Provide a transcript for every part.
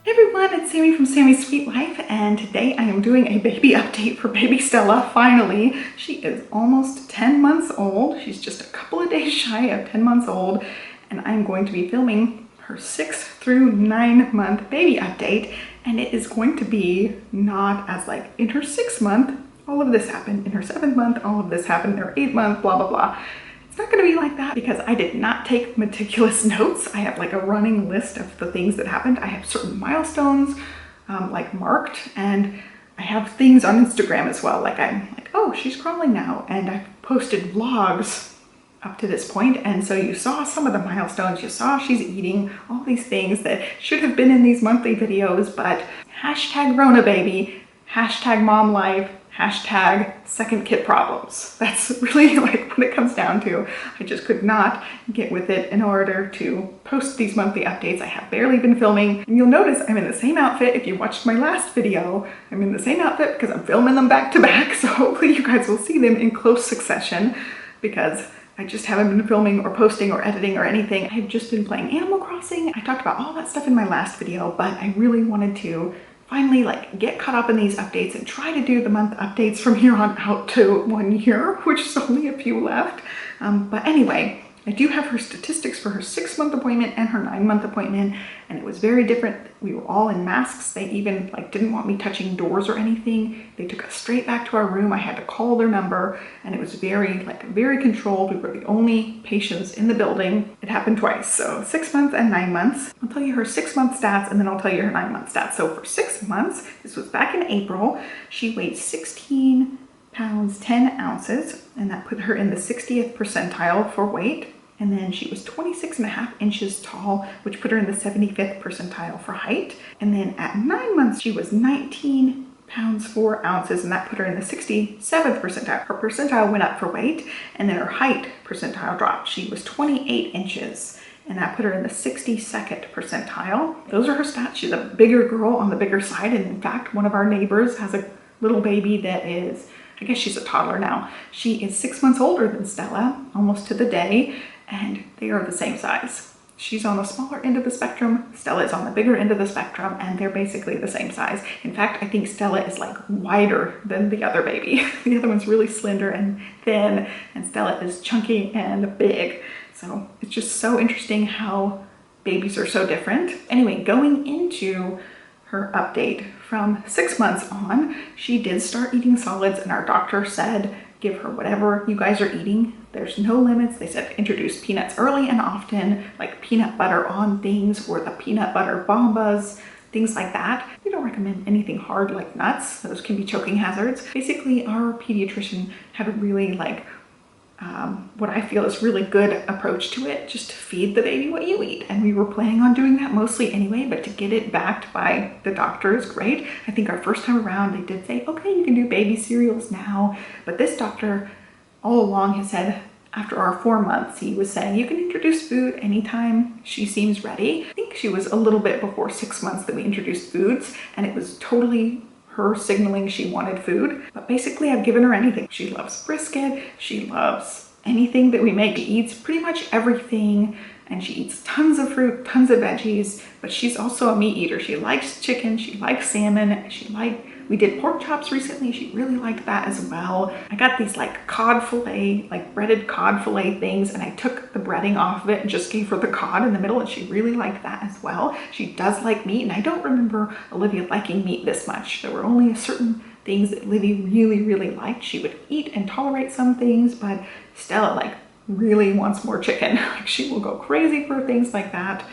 Hey everyone, it's Sammy from Sammy's Sweet Life, and today I am doing a baby update for baby Stella. Finally, she is almost 10 months old. She's just a couple of days shy of 10 months old, and I'm going to be filming her 6 through 9 month baby update, and it is going to be not as like in her 6th month, all of this happened, in her 7th month, all of this happened, in her 8th month, blah, blah, blah. It's not going to be like that because I did not take meticulous notes. I have like a running list of the things that happened. I have certain milestones like marked, and I have things on Instagram as well. Like I'm like, oh, she's crawling now. And I've posted vlogs up to this point. And so you saw some of the milestones. You saw she's eating all these things that should have been in these monthly videos, but hashtag Rona baby, hashtag mom life, hashtag second kid problems. That's really like what it comes down to. I just could not get with it in order to post these monthly updates. I have barely been filming, and you'll notice I'm in the same outfit. If you watched my last video, I'm in the same outfit because I'm filming them back to back. So hopefully you guys will see them in close succession because I just haven't been filming or posting or editing or anything. I've just been playing Animal Crossing. I talked about all that stuff in my last video, but I really wanted to finally like get caught up in these updates and try to do the month updates from here on out to 1 year, which is only a few left. But anyway, I do have her statistics for her 6-month appointment and her 9-month appointment, and it was very different. We were all in masks. They even like didn't want me touching doors or anything. They took us straight back to our room. I had to call their number, and it was very controlled. We were the only patients in the building. It happened twice, so 6 months and 9 months. I'll tell you her 6-month stats, and then I'll tell you her 9-month stats. So for 6 months, this was back in April, she weighed 16 pounds 10 ounces, and that put her in the 60th percentile for weight. And then she was 26.5 inches tall, which put her in the 75th percentile for height. And then at 9 months, she was 19 pounds 4 ounces, and that put her in the 67th percentile. Her percentile went up for weight, and then her height percentile dropped. She was 28 inches, and that put her in the 62nd percentile. Those are her stats. She's a bigger girl on the bigger side, and in fact, one of our neighbors has a little baby that is, I guess she's a toddler now. She is 6 months older than Stella, almost to the day, and they are the same size. She's on the smaller end of the spectrum, Stella is on the bigger end of the spectrum, and they're basically the same size. In fact, I think Stella is like wider than the other baby. The other one's really slender and thin, and Stella is chunky and big. So it's just so interesting how babies are so different. Anyway, going into her update from 6 months on, she did start eating solids, and our doctor said, give her whatever you guys are eating. There's no limits. They said introduce peanuts early and often, like peanut butter on things or the peanut butter bombas, things like that. We don't recommend anything hard like nuts. Those can be choking hazards. Basically, our pediatrician had a really like what I feel is really good approach to it, just to feed the baby what you eat. And we were planning on doing that mostly anyway, but to get it backed by the doctor is great. I think our first time around, they did say, okay, you can do baby cereals now. But this doctor all along has said, after our 4 months, he was saying, you can introduce food anytime she seems ready. I think she was a little bit before 6 months that we introduced foods, and it was totally her signaling she wanted food. But basically I've given her anything. She loves brisket, she loves anything that we make. She eats pretty much everything, and she eats tons of fruit, tons of veggies, but she's also a meat eater. She likes chicken, she likes salmon, we did pork chops recently. She really liked that as well. I got these like cod fillet, like breaded cod fillet things, and I took the breading off of it and just gave her the cod in the middle, and she really liked that as well. She does like meat, and I don't remember Olivia liking meat this much. There were only certain things that Livy really liked. She would eat and tolerate some things, but Stella like really wants more chicken. Like she will go crazy for things like that.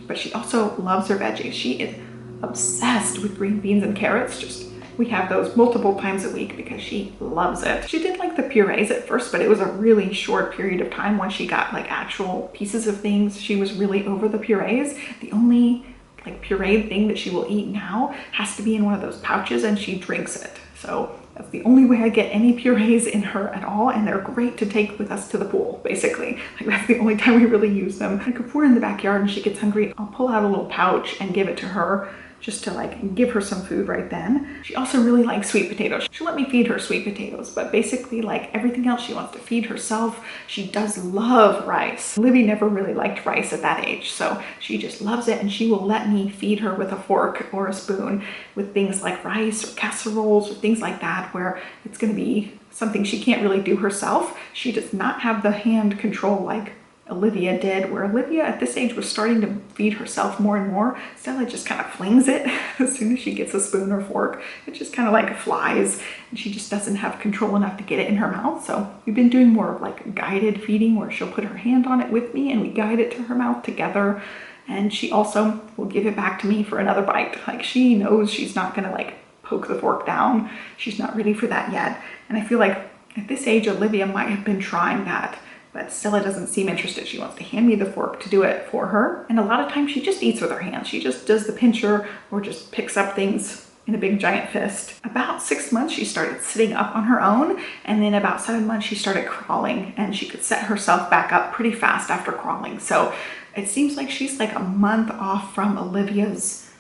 But she also loves her veggies. She is obsessed with green beans and carrots. We have those multiple times a week because she loves it. She did like the purees at first, but it was a really short period of time. Once she got like actual pieces of things, she was really over the purees. The only like pureed thing that she will eat now has to be in one of those pouches, and she drinks it. So that's the only way I get any purees in her at all, and they're great to take with us to the pool, basically. Like that's the only time we really use them. Like if we're in the backyard and she gets hungry, I'll pull out a little pouch and give it to her. just to like give her some food right then. She also really likes sweet potatoes. She'll let me feed her sweet potatoes, but basically like everything else she wants to feed herself. She does love rice. Olivia never really liked rice at that age, so she just loves it, and she will let me feed her with a fork or a spoon with things like rice or casseroles or things like that, where it's going to be something she can't really do herself. She does not have the hand control like Olivia did, where Olivia at this age was starting to feed herself more and more. Stella just kind of flings it as soon as she gets a spoon or fork. It just kind of like flies, and she just doesn't have control enough to get it in her mouth. So we've been doing more of like guided feeding, where she'll put her hand on it with me and we guide it to her mouth together. And she also will give it back to me for another bite. Like she knows she's not gonna like poke the fork down. She's not ready for that yet. And I feel like at this age, Olivia might have been trying that, but Stella doesn't seem interested. She wants to hand me the fork to do it for her. And a lot of times she just eats with her hands. She just does the pincher or just picks up things in a big giant fist. About 6 months, she started sitting up on her own. And then about 7 months, she started crawling, and she could set herself back up pretty fast after crawling. So it seems like she's like a month off from Olivia's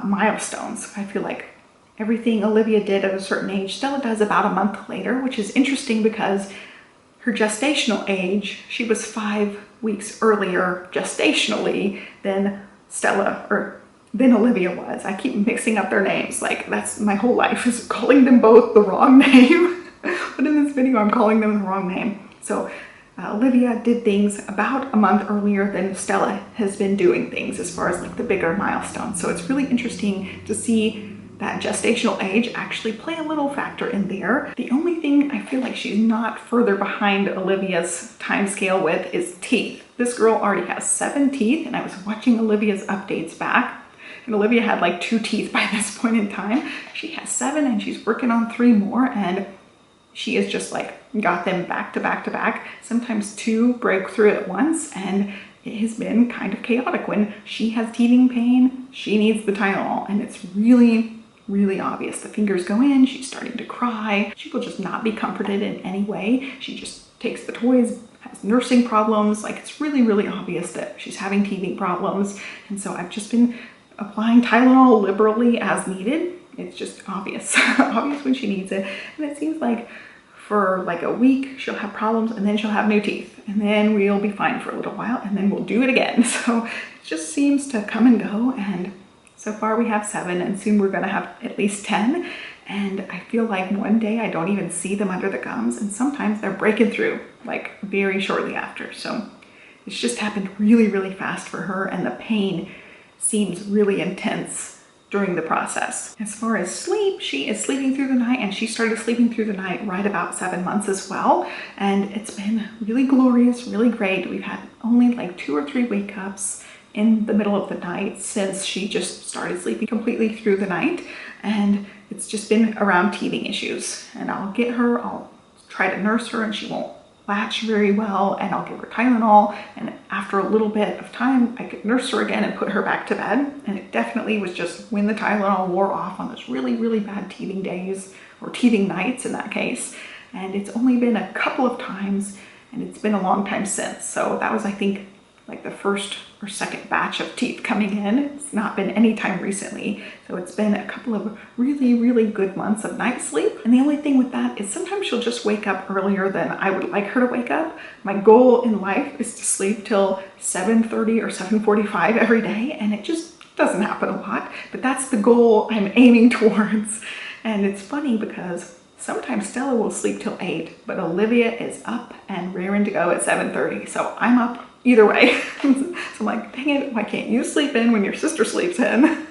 milestones. I feel like everything Olivia did at a certain age, Stella does about a month later, which is interesting because her gestational age, she was 5 weeks earlier gestationally than Stella, or than Olivia was. I keep mixing up their names. Like that's my whole life, is calling them both the wrong name. But in this video, I'm calling them the wrong name. So Olivia did things about a month earlier than Stella has been doing things as far as like the bigger milestones. So it's really interesting to see that gestational age actually play a little factor in there. The only thing I feel like she's not further behind Olivia's time scale with is teeth. This girl already has 7 teeth, and I was watching Olivia's updates back, and Olivia had like 2 teeth by this point in time. She has 7 and she's working on 3 more, and she is just like got them back to back to back. Sometimes 2 break through at once, and it has been kind of chaotic. When she has teething pain, she needs the Tylenol, and it's really obvious. The fingers go in, she's starting to cry. She will just not be comforted in any way. She just takes the toys, has nursing problems. Like it's really obvious that she's having teething problems. And so I've just been applying Tylenol liberally as needed. It's just obvious, obvious when she needs it. And it seems like for like a week, she'll have problems, and then she'll have new teeth, and then we'll be fine for a little while, and then we'll do it again. So it just seems to come and go. And so far we have 7, and soon we're gonna have at least 10. And I feel like one day I don't even see them under the gums, and sometimes they're breaking through like very shortly after. So it's just happened really fast for her, and the pain seems really intense during the process. As far as sleep, she is sleeping through the night, and she started sleeping through the night right about 7 months as well. And it's been really glorious, really great. We've had only like 2 or 3 wake ups in the middle of the night since she just started sleeping completely through the night. And it's just been around teething issues. And I'll get her, I'll try to nurse her, and she won't latch very well, and I'll give her Tylenol, and after a little bit of time I could nurse her again and put her back to bed. And it definitely was just when the Tylenol wore off on those really bad teething days, or teething nights in that case. And it's only been a couple of times, and it's been a long time since. So that was, I think, like the first or second batch of teeth coming in. It's not been any time recently. So it's been a couple of really good months of night sleep. And the only thing with that is sometimes she'll just wake up earlier than I would like her to wake up. My goal in life is to sleep till 7:30 or 7:45 every day, and it just doesn't happen a lot, but that's the goal I'm aiming towards. And it's funny because sometimes Stella will sleep till 8, but Olivia is up and raring to go at 7:30. So I'm up either way. So I'm like, dang it, why can't you sleep in when your sister sleeps in?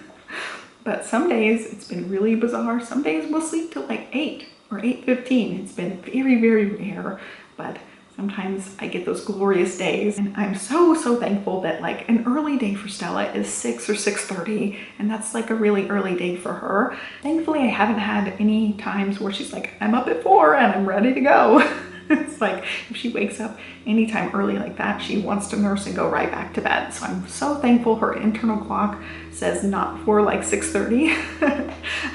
But some days it's been really bizarre. Some days we'll sleep till like 8 or 8:15. It's been very rare, but sometimes I get those glorious days. And I'm so thankful that like an early day for Stella is 6 or 6:30, and that's like a really early day for her. Thankfully, I haven't had any times where she's like, I'm up at 4 and I'm ready to go. It's like if she wakes up anytime early like that, she wants to nurse and go right back to bed. So I'm so thankful her internal clock says not for like 6:30.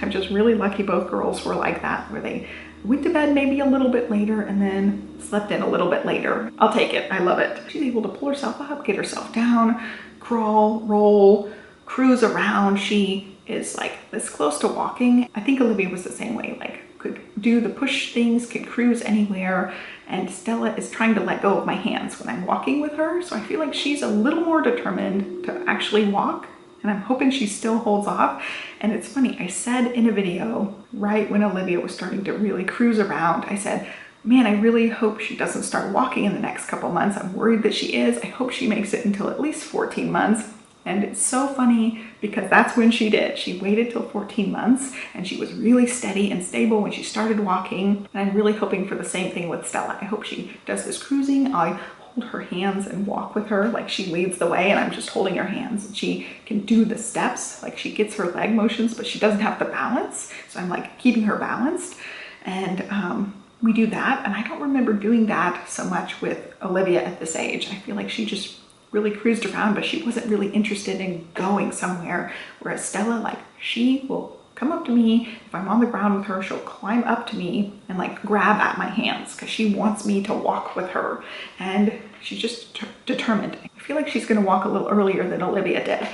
I'm just really lucky both girls were like that, where they went to bed maybe a little bit later and then slept in a little bit later. I'll take it, I love it. She's able to pull herself up, get herself down, crawl, roll, cruise around. She is like this close to walking. I think Olivia was the same way, like could do the push things, could cruise anywhere. And Stella is trying to let go of my hands when I'm walking with her. So I feel like she's a little more determined to actually walk, and I'm hoping she still holds off. And it's funny, I said in a video right when Olivia was starting to really cruise around, I said, man, I really hope she doesn't start walking in the next couple months. I'm worried that she is. I hope she makes it until at least 14 months. And it's so funny because that's when she did. She waited till 14 months and she was really steady and stable when she started walking. And I'm really hoping for the same thing with Stella. I hope she does this cruising. I hold her hands and walk with her, like she leads the way and I'm just holding her hands, and she can do the steps, like she gets her leg motions, but she doesn't have the balance. So I'm like keeping her balanced, and we do that. And I don't remember doing that so much with Olivia at this age. I feel like she just really cruised around, but she wasn't really interested in going somewhere. Whereas Stella, like she will come up to me. If I'm on the ground with her, she'll climb up to me and like grab at my hands because she wants me to walk with her. And she's just determined. I feel like she's gonna walk a little earlier than Olivia did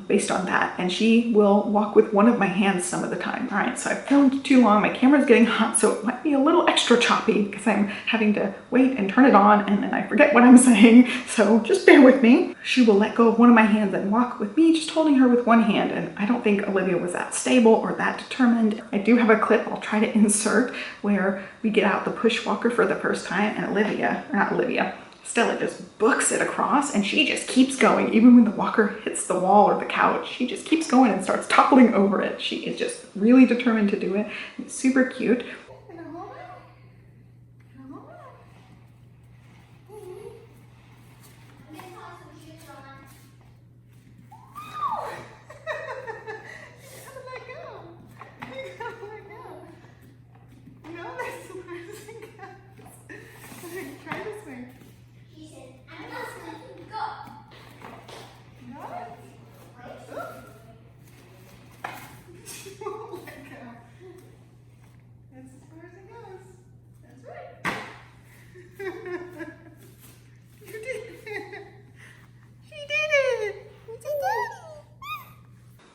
based on that. And she will walk with one of my hands some of the time. All right, so I've filmed too long. My camera's getting hot, so it might be a little extra choppy because I'm having to wait and turn it on and then I forget what I'm saying. So just bear with me. She will let go of one of my hands and walk with me, just holding her with one hand. And I don't think Olivia was that stable or that determined. I do have a clip I'll try to insert where we get out the push walker for the first time and Stella just books it across and she just keeps going. Even when the walker hits the wall or the couch, she just keeps going and starts toppling over it. She is just really determined to do it. It's super cute.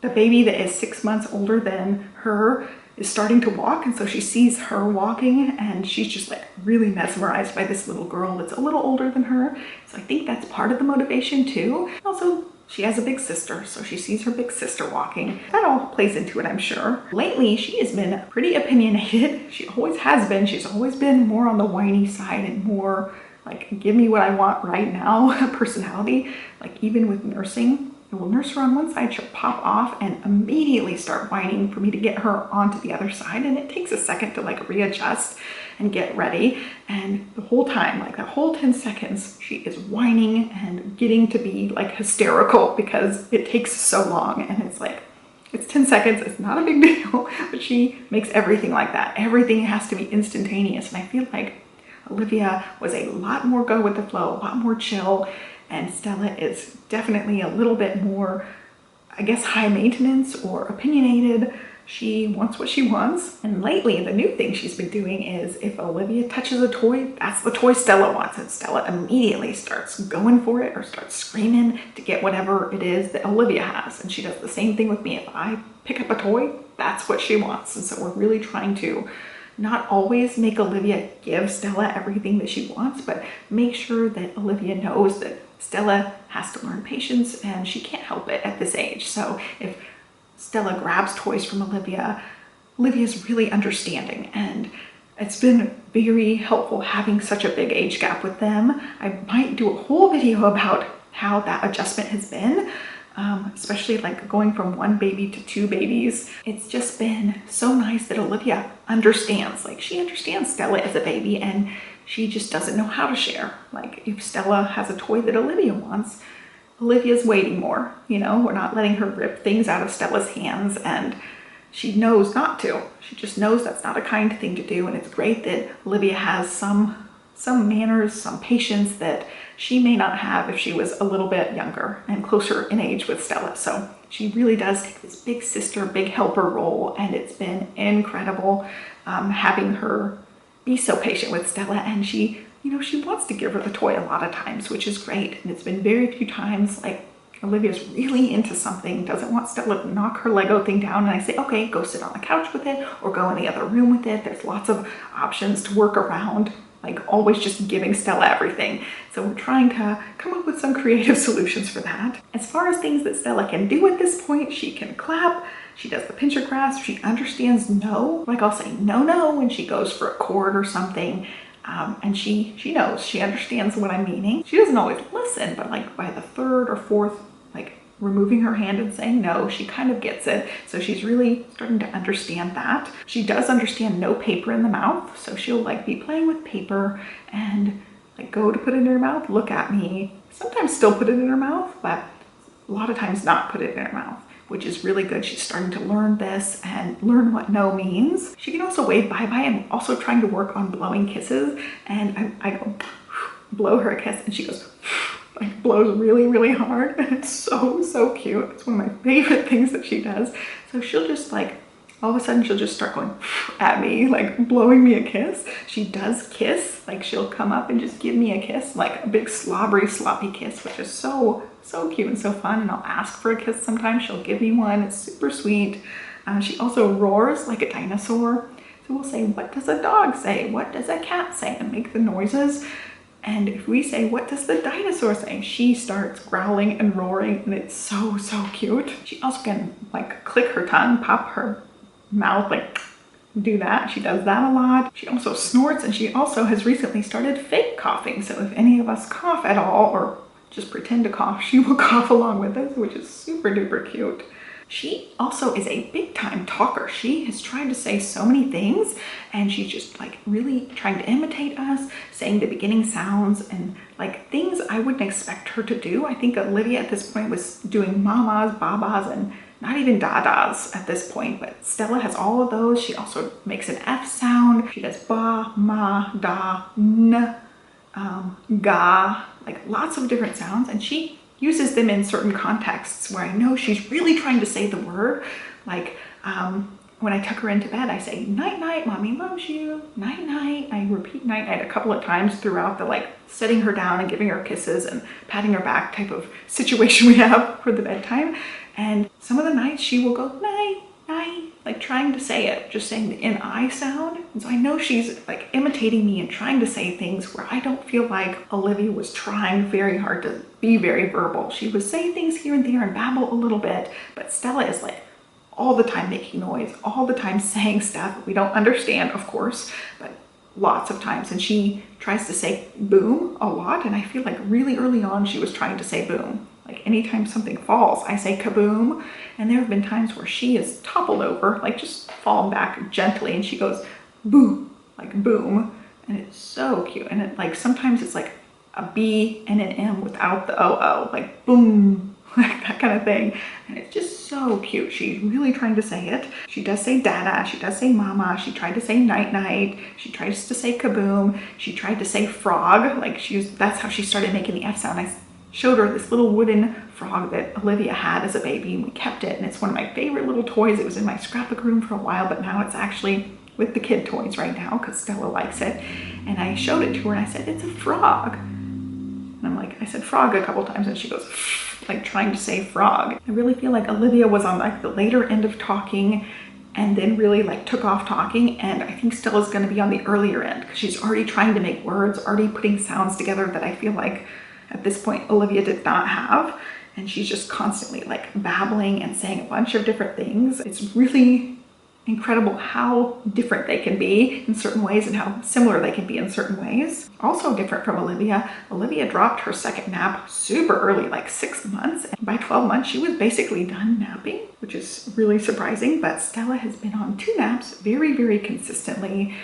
The baby that is 6 months older than her is starting to walk, and so she sees her walking and she's just like really mesmerized by this little girl that's a little older than her. So I think that's part of the motivation too. Also, she has a big sister, so she sees her big sister walking. That all plays into it, I'm sure. Lately, she has been pretty opinionated. She always has been. She's always been more on the whiny side and more like, give me what I want right now personality. Like even with nursing, I will nurse her on one side, she'll pop off and immediately start whining for me to get her onto the other side. And it takes a second to like readjust and get ready. And the whole time, like the whole 10 seconds, she is whining and getting to be like hysterical because it takes so long. And it's like, it's 10 seconds, it's not a big deal, but she makes everything like that. Everything has to be instantaneous. And I feel like Olivia was a lot more go with the flow, a lot more chill. And Stella is definitely a little bit more, I guess, high maintenance or opinionated. She wants what she wants. And lately, the new thing she's been doing is if Olivia touches a toy, that's the toy Stella wants. And Stella immediately starts going for it or starts screaming to get whatever it is that Olivia has. And she does the same thing with me. If I pick up a toy, that's what she wants. And so we're really trying to not always make Olivia give Stella everything that she wants, but make sure that Olivia knows that Stella has to learn patience and she can't help it at this age. So if Stella grabs toys from Olivia, Olivia's really understanding, and it's been very helpful having such a big age gap with them. I might do a whole video about how that adjustment has been, especially like going from one baby to two babies. It's just been so nice that Olivia understands, like she understands Stella as a baby and she just doesn't know how to share. Like if Stella has a toy that Olivia wants, Olivia's waiting more, you know, we're not letting her rip things out of Stella's hands, and she knows not to. She just knows that's not a kind thing to do. And it's great that Olivia has some manners, some patience that she may not have if she was a little bit younger and closer in age with Stella. So she really does take this big sister, big helper role, and it's been incredible having her be so patient with Stella. And she, you know, she wants to give her the toy a lot of times, which is great. And it's been very few times, like Olivia's really into something, doesn't want Stella to knock her Lego thing down, and I say, okay, go sit on the couch with it or go in the other room with it. There's lots of options to work around, like always just giving Stella everything. So we're trying to come up with some creative solutions for that. As far as things that Stella can do at this point, she can clap, she does the pincher grasp, she understands no. Like I'll say no, no when she goes for a chord or something. And she knows, she understands what I'm meaning. She doesn't always listen, but like by the third or fourth, like removing her hand and saying no, she kind of gets it. So she's really starting to understand that. She does understand no paper in the mouth. So she'll like be playing with paper and like go to put it in her mouth, look at me, sometimes still put it in her mouth, but a lot of times not put it in her mouth, which is really good. She's starting to learn this and learn what no means. She can also wave bye-bye. I'm also trying to work on blowing kisses, and I go blow her a kiss and she goes like blows really, really hard, and it's so cute. It's one of my favorite things that she does. So she'll just like, all of a sudden she'll just start going at me, like blowing me a kiss. She does kiss, like she'll come up and just give me a kiss, like a big slobbery, sloppy kiss, which is so cute and so fun. And I'll ask for a kiss sometimes. She'll give me one. It's super sweet. She also roars like a dinosaur. So we'll say, what does a dog say? What does a cat say? And make the noises. And if we say, what does the dinosaur say? She starts growling and roaring, and it's so cute. She also can like click her tongue, pop her mouth, like do that. She does that a lot. She also snorts, and she also has recently started fake coughing. So if any of us cough at all or just pretend to cough, she will cough along with us, which is super duper cute. She also is a big time talker. She has tried to say so many things, and she's just like really trying to imitate us, saying the beginning sounds and like things I wouldn't expect her to do. I think Olivia at this point was doing mamas, babas, and not even dadas at this point, but Stella has all of those. She also makes an F sound. She does ba, ma, da, n, ga, like lots of different sounds, and she uses them in certain contexts where I know she's really trying to say the word. Like when I tuck her into bed, I say, night, night, mommy loves you, night, night. I repeat night, night a couple of times throughout the like setting her down and giving her kisses and patting her back type of situation we have for the bedtime. And some of the nights she will go, night, night, like trying to say it, just saying the N-I sound. And so I know she's like imitating me and trying to say things where I don't feel like Olivia was trying very hard to be very verbal. She would say things here and there and babble a little bit, but Stella is like all the time making noise, all the time saying stuff we don't understand, of course, but lots of times. And she tries to say boom a lot, and I feel like really early on she was trying to say boom. Like anytime something falls, I say kaboom. And there have been times where she has toppled over, like just fallen back gently, and she goes boom, like boom. And it's so cute. And it like sometimes it's like a B and an M without the O-O, like boom, like that kind of thing. And it's just so cute. She's really trying to say it. She does say dada, she does say mama, she tried to say night night, she tries to say kaboom, she tried to say frog, like that's how she started making the F sound. I showed her this little wooden frog that Olivia had as a baby, and we kept it, and it's one of my favorite little toys. It was in my scrapbook room for a while, but now it's actually with the kid toys right now because Stella likes it. And I showed it to her and I said, it's a frog. And I'm like, I said frog a couple times, and she goes like trying to say frog. I really feel like Olivia was on like the later end of talking and then really like took off talking, and I think Stella's going to be on the earlier end because she's already trying to make words, already putting sounds together that I feel like at this point Olivia did not have. And she's just constantly like babbling and saying a bunch of different things. It's really incredible how different they can be in certain ways and how similar they can be in certain ways. Also different from Olivia. Olivia dropped her second nap super early, like 6 months. And by 12 months, she was basically done napping, which is really surprising. But Stella has been on 2 naps very consistently.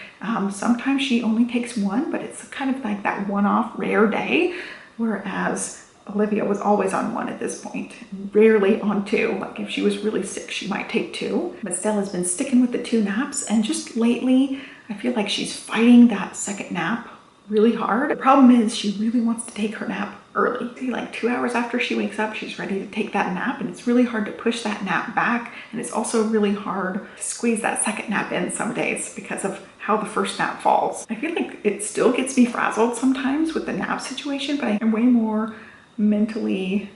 Sometimes she only takes 1, but it's kind of like that one-off rare day. Whereas Olivia was always on 1 at this point, rarely on 2. Like if she was really sick, she might take 2. But Stella's been sticking with the 2 naps, and just lately, I feel like she's fighting that second nap really hard. The problem is she really wants to take her nap early. See, like 2 hours after she wakes up, she's ready to take that nap, and it's really hard to push that nap back. And it's also really hard to squeeze that second nap in some days because of how the first nap falls. I feel like it still gets me frazzled sometimes with the nap situation, but I'm way more mentally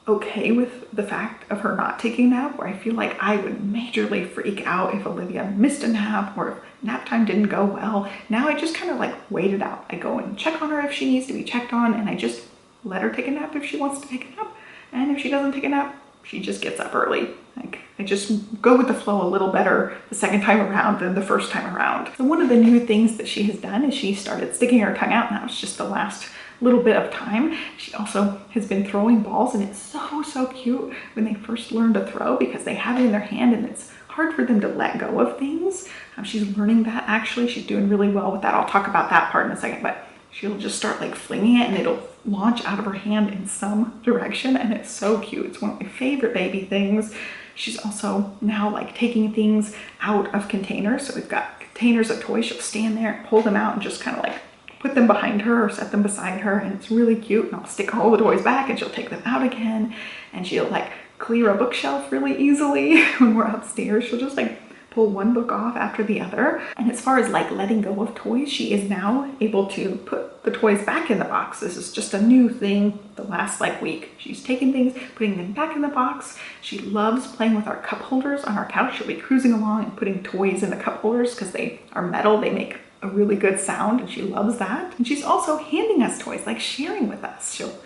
okay with the fact of her not taking a nap, where I feel like I would majorly freak out if Olivia missed a nap or if nap time didn't go well. Now I just kind of like wait it out. I go and check on her if she needs to be checked on, and I just let her take a nap if she wants to take a nap. And if she doesn't take a nap, she just gets up early. Like, I just go with the flow a little better the second time around than the first time around. So one of the new things that she has done is she started sticking her tongue out. Now it's just the last little bit of time. She also has been throwing balls, and it's so cute when they first learn to throw, because they have it in their hand and it's hard for them to let go of things. She's learning that actually. She's doing really well with that. I'll talk about that part in a second, but she'll just start like flinging it and it'll launch out of her hand in some direction, and it's so cute. It's one of my favorite baby things. She's also now like taking things out of containers. So we've got containers of toys. She'll stand there, pull them out, and just kind of like put them behind her or set them beside her, and it's really cute. And I'll stick all the toys back and she'll take them out again, and she'll like clear a bookshelf really easily. When we're upstairs, she'll just like pull one book off after the other. And as far as like letting go of toys, she is now able to put the toys back in the box. This is just a new thing the last like week. She's taking things, putting them back in the box. She loves playing with our cup holders on our couch. She'll be cruising along and putting toys in the cup holders because they are metal. They make a really good sound, and she loves that. And she's also handing us toys, like sharing with us. She'll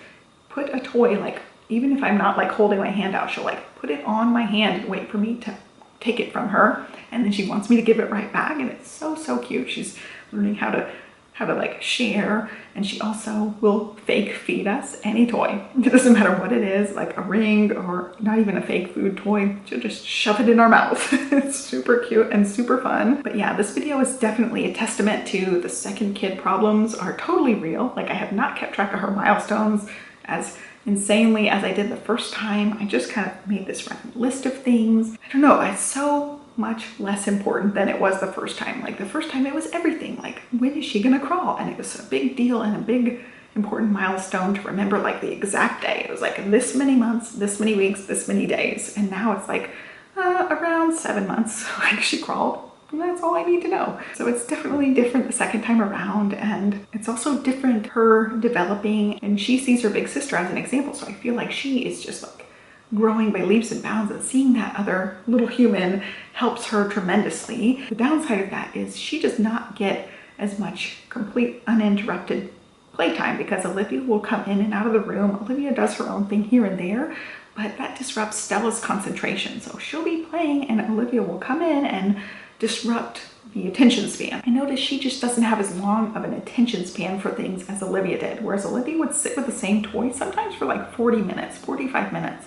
put a toy, like even if I'm not like holding my hand out, she'll like put it on my hand and wait for me to take it from her, and then she wants me to give it right back, and it's so cute. She's learning how to like share, and she also will fake feed us any toy. It doesn't matter what it is, like a ring or not even a fake food toy. She'll just shove it in our mouth. It's super cute and super fun. But yeah, this video is definitely a testament to the second kid problems are totally real. Like, I have not kept track of her milestones as insanely as I did the first time. I just kind of made this random list of things. I don't know, it's so much less important than it was the first time. Like the first time it was everything, like when is she gonna crawl? And it was a big deal and a big important milestone to remember, like the exact day. It was like this many months, this many weeks, this many days. And now it's like around 7 months, like she crawled. And that's all I need to know. So it's definitely different the second time around, and it's also different her developing, and she sees her big sister as an example. So I feel like she is just like growing by leaps and bounds, and seeing that other little human helps her tremendously. The downside of that is she does not get as much complete uninterrupted playtime because Olivia will come in and out of the room. Olivia does her own thing here and there, but that disrupts Stella's concentration. So she'll be playing and Olivia will come in and disrupt the attention span. I noticed she just doesn't have as long of an attention span for things as Olivia did, whereas Olivia would sit with the same toy sometimes for like 40 minutes, 45 minutes.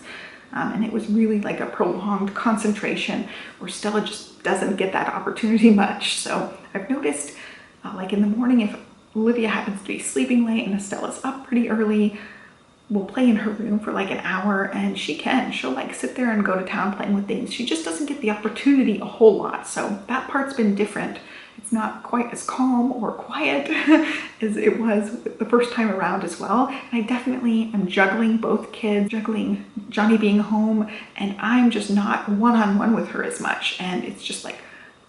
And it was really like a prolonged concentration, where Stella just doesn't get that opportunity much. So I've noticed like in the morning, if Olivia happens to be sleeping late and Stella's up pretty early, we'll play in her room for like an hour, and she'll like sit there and go to town playing with things. She just doesn't get the opportunity a whole lot. So that part's been different. It's not quite as calm or quiet as it was the first time around as well. And I definitely am juggling both kids, juggling Johnny being home, and I'm just not one-on-one with her as much. And it's just like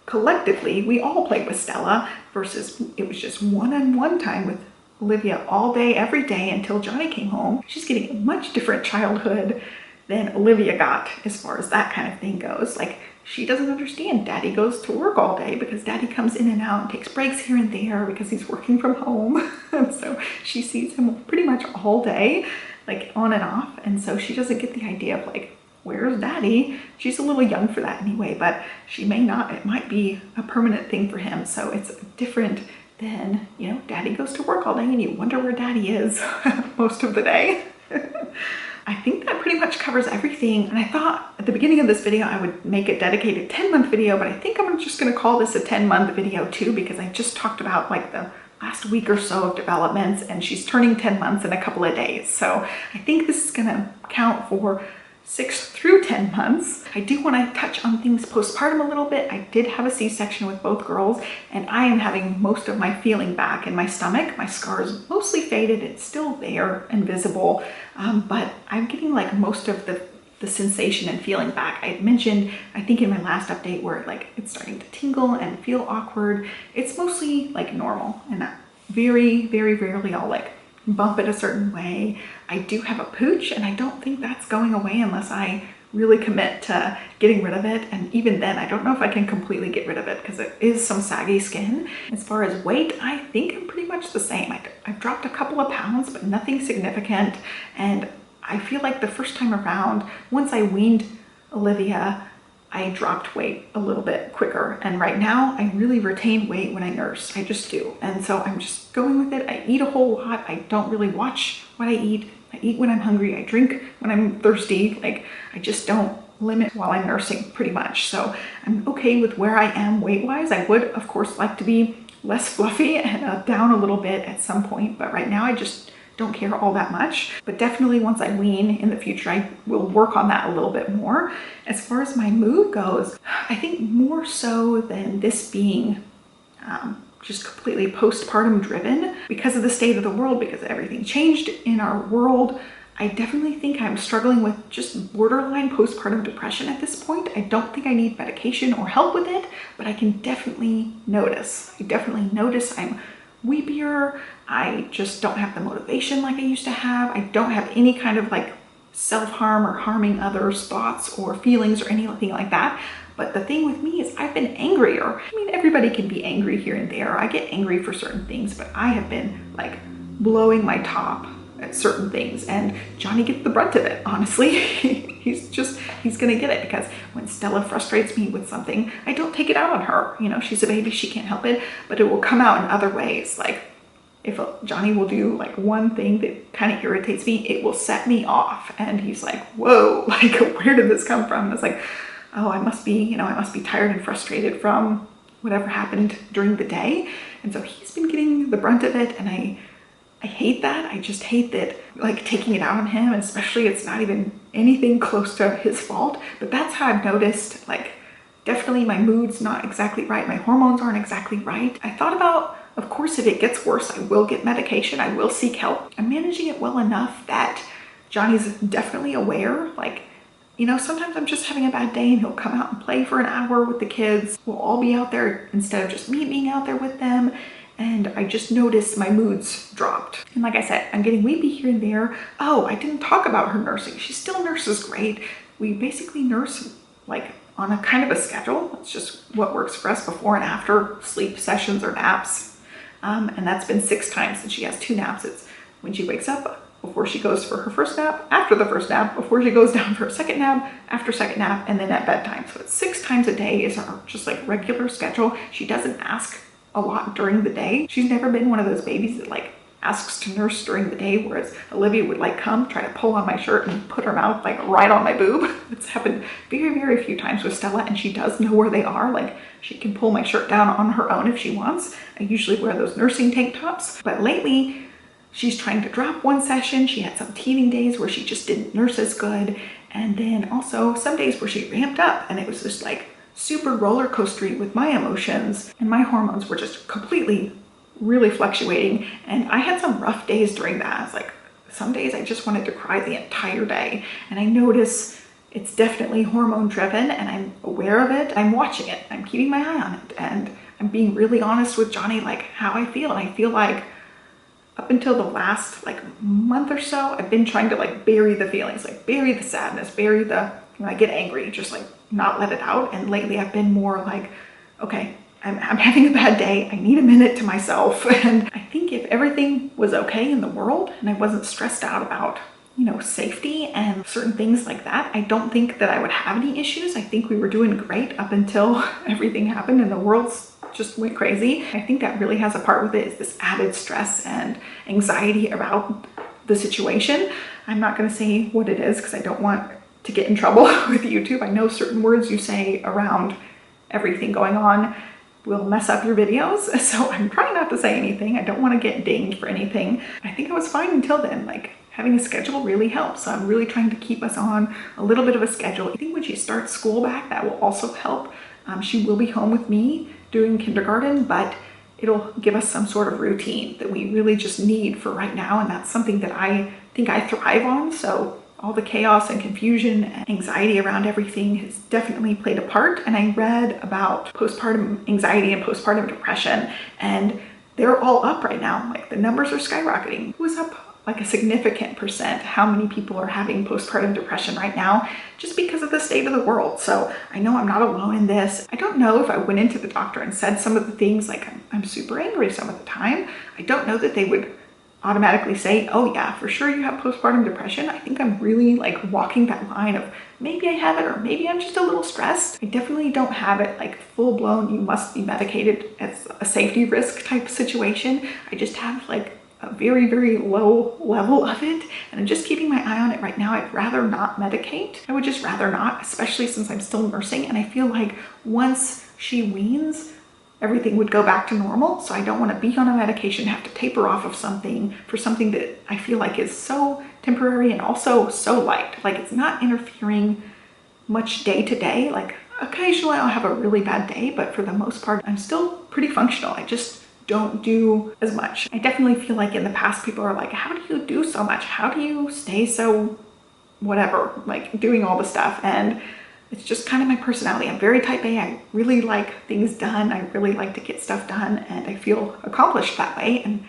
collectively, we all played with Stella versus it was just one-on-one time with Olivia all day, every day until Johnny came home. She's getting a much different childhood than Olivia got as far as that kind of thing goes. Like, she doesn't understand Daddy goes to work all day because Daddy comes in and out and takes breaks here and there because he's working from home. And so she sees him pretty much all day, like on and off. And so she doesn't get the idea of like, where's Daddy? She's a little young for that anyway, but she may not, it might be a permanent thing for him. So it's different than, you know, Daddy goes to work all day and you wonder where Daddy is most of the day. I think that pretty much covers everything. And I thought at the beginning of this video, I would make a dedicated 10-month video, but I think I'm just gonna call this a 10-month video too, because I just talked about like the last week or so of developments, and she's turning 10 months in a couple of days. So I think this is gonna count for 6 through 10 months. I do want to touch on things postpartum a little bit. I did have a C-section with both girls, and I am having most of my feeling back in my stomach. My scar is mostly faded. It's still there and visible, but I'm getting like most of the sensation and feeling back. I mentioned, I think in my last update, where like it's starting to tingle and feel awkward. It's mostly like normal, and very, very rarely I'll like bump it a certain way. I do have a pooch, and I don't think that's going away unless I really commit to getting rid of it. And even then, I don't know if I can completely get rid of it because it is some saggy skin. As far as weight, I think I'm pretty much the same. I've dropped a couple of pounds, but nothing significant. And I feel like the first time around, once I weaned Olivia, I dropped weight a little bit quicker. And right now I really retain weight when I nurse. I just do. And so I'm just going with it. I eat a whole lot. I don't really watch what I eat. I eat when I'm hungry. I drink when I'm thirsty. Like, I just don't limit while I'm nursing pretty much. So I'm okay with where I am weight-wise. I would, of course, like to be less fluffy and down a little bit at some point. But right now I just don't care all that much. But definitely once I wean in the future, I will work on that a little bit more. As far as my mood goes, I think more so than this being just completely postpartum driven because of the state of the world, because everything changed in our world. I definitely think I'm struggling with just borderline postpartum depression at this point. I don't think I need medication or help with it, but I can definitely notice. I definitely notice I'm weepier. I just don't have the motivation like I used to have. I don't have any kind of like self-harm or harming others thoughts or feelings or anything like that. But the thing with me is I've been angrier. I mean, everybody can be angry here and there. I get angry for certain things, but I have been like blowing my top at certain things, and Johnny gets the brunt of it, honestly. he's gonna get it, because when Stella frustrates me with something, I don't take it out on her. You know, she's a baby, she can't help it, but it will come out in other ways. Like, if Johnny will do like one thing that kind of irritates me, it will set me off, and he's like, whoa, like, where did this come from? And it's like, oh, I must be tired and frustrated from whatever happened during the day. And so he's been getting the brunt of it, and I hate that. I just hate that, like, taking it out on him, especially it's not even anything close to his fault. But that's how I've noticed, like, definitely my mood's not exactly right. My hormones aren't exactly right. I thought about, of course, if it gets worse, I will get medication. I will seek help. I'm managing it well enough that Johnny's definitely aware. Like, you know, sometimes I'm just having a bad day and he'll come out and play for an hour with the kids. We'll all be out there instead of just me being out there with them. And I just noticed my moods dropped. And like I said, I'm getting weepy here and there. Oh, I didn't talk about her nursing. She still nurses great. We basically nurse like on a kind of a schedule. It's just what works for us before and after sleep sessions or naps. And that's been 6 times, and she has 2 naps. It's when she wakes up, before she goes for her first nap, after the first nap, before she goes down for a second nap, after second nap, and then at bedtime. So it's 6 times a day is our just like regular schedule. She doesn't ask a lot during the day. She's never been one of those babies that like asks to nurse during the day, whereas Olivia would like come try to pull on my shirt and put her mouth like right on my boob. It's happened very, very few times with Stella, and she does know where they are. Like, she can pull my shirt down on her own if she wants. I usually wear those nursing tank tops, but lately she's trying to drop one session. She had some teething days where she just didn't nurse as good, and then also some days where she ramped up, and it was just like super roller coastery with my emotions, and my hormones were just completely really fluctuating. And I had some rough days during that. It's like some days I just wanted to cry the entire day, and I notice it's definitely hormone driven, and I'm aware of it. I'm watching it. I'm keeping my eye on it, and I'm being really honest with Johnny, like how I feel. And I feel like up until the last like month or so, I've been trying to like bury the feelings, like bury the sadness, bury the, when I get angry, just like not let it out. And lately I've been more like, okay, I'm having a bad day. I need a minute to myself. And I think if everything was okay in the world and I wasn't stressed out about, you know, safety and certain things like that, I don't think that I would have any issues. I think we were doing great up until everything happened and the world's just went crazy. I think that really has a part with it, is this added stress and anxiety about the situation. I'm not going to say what it is because I don't want to get in trouble with YouTube. I know certain words you say around everything going on will mess up your videos, so I'm trying not to say anything. I don't want to get dinged for anything. I think I was fine until then. Like, having a schedule really helps. So I'm really trying to keep us on a little bit of a schedule. I think when she starts school back, that will also help. She will be home with me doing kindergarten, but it'll give us some sort of routine that we really just need for right now. And that's something that I think I thrive on. So all the chaos and confusion and anxiety around everything has definitely played a part. And I read about postpartum anxiety and postpartum depression, and they're all up right now. Like the numbers are skyrocketing. It was up like a significant percent how many people are having postpartum depression right now just because of the state of the world. So I know I'm not alone in this. I don't know if I went into the doctor and said some of the things like I'm super angry some of the time. I don't know that they would automatically say, oh yeah, for sure you have postpartum depression. I think I'm really like walking that line of maybe I have it or maybe I'm just a little stressed. I definitely don't have it like full blown, you must be medicated as a safety risk type situation. I just have like a very, very low level of it. And I'm just keeping my eye on it right now. I'd rather not medicate. I would just rather not, especially since I'm still nursing. And I feel like once she weans, everything would go back to normal. So I don't want to be on a medication, have to taper off of something for something that I feel like is so temporary and also so light. Like it's not interfering much day to day. Like occasionally I'll have a really bad day, but for the most part, I'm still pretty functional. I just don't do as much. I definitely feel like in the past people are like, how do you do so much? How do you stay so whatever, like doing all the stuff? And it's just kind of my personality. I'm very type A. I really like things done. I really like to get stuff done and I feel accomplished that way. And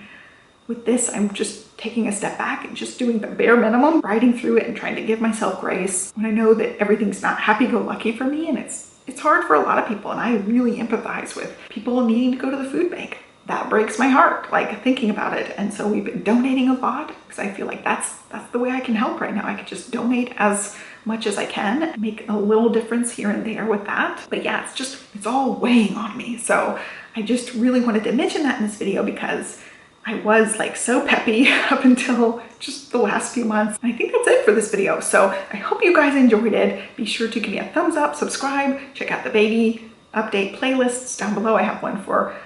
with this, I'm just taking a step back and just doing the bare minimum, riding through it and trying to give myself grace when I know that everything's not happy-go-lucky for me. And it's hard for a lot of people. And I really empathize with people needing to go to the food bank. That breaks my heart, like thinking about it. And so we've been donating a lot because I feel like that's the way I can help right now. I could just donate as much as I can, make a little difference here and there with that. But yeah, it's all weighing on me. So I just really wanted to mention that in this video because I was like so peppy up until just the last few months. And I think that's it for this video. So I hope you guys enjoyed it. Be sure to give me a thumbs up, subscribe, check out the baby update playlists down below. I have one for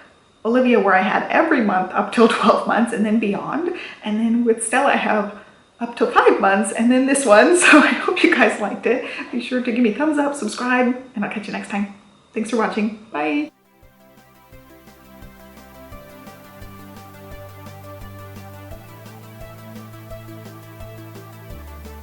Olivia where I had every month up till 12 months and then beyond. And then with Stella, I have up till 5 months and then this one. So I hope you guys liked it. Be sure to give me a thumbs up, subscribe, and I'll catch you next time. Thanks for watching. Bye.